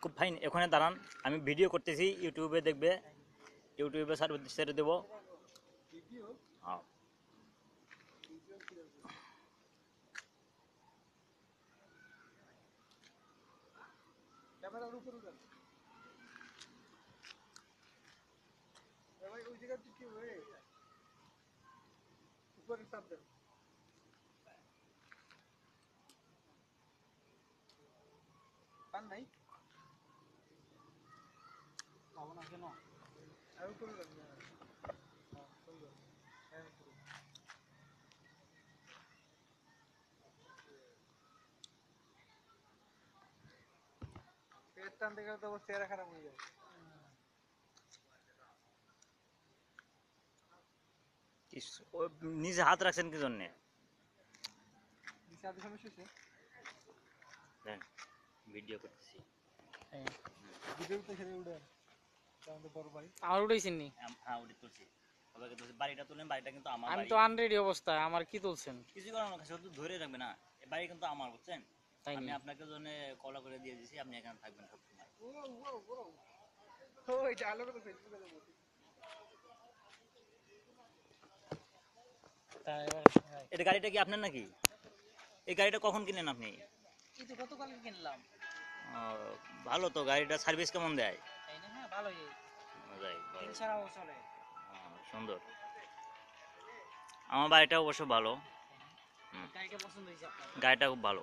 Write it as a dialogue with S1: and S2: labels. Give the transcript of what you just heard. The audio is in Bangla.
S1: খুব ফাইন। এখানে দাঁড়ান, আমি ভিডিও করতেছি, ইউটিউবে দেখবে, ইউটিউবে ছেড়ে দেবো।
S2: পান নাই পাবো না কেন আর উপরে পেট টানতে গেলে তো চেহারা খারাপ হয়ে যায়।
S1: নিচে হাত রাখছেন কি জন্যে? ভিডিও করতেছি।
S3: আমার উঠেছেন নি?
S1: হ্যাঁ উঠে তুলছি। বাড়িটা তুলেন, বাড়িটা কিন্তু আমার।
S3: আমি তো আনরেডি অবস্থায়, আমার কি তুলছেন?
S1: কিছু করার না, শুধু ধরে রাখবে না, এই বাড়ি কিন্তু আমার, বুঝছেন?
S3: তাই
S1: আমি
S3: না?
S1: আপনাকে জন্য কলা করে দিয়ে দিয়েছি, আপনি এখানে থাকবেন সবসময়। এটা গাড়িটা কি আপনার নাকি? এই গাড়িটা কখন কিনলেন আপনি?
S3: কিন্তু গতকাল কিনলাম।
S1: ভালো তো, গাড়িটা সার্ভিস কেমন দেয়?
S3: তাই না? হ্যাঁ ভালোই, তেল ছাড়াও চলে।
S1: সুন্দর। আমার বাড়িটা অবশ্য ভালো।
S3: গাড়িটা পছন্দ হয়েছে আপনার?
S1: গাড়িটা খুব ভালো।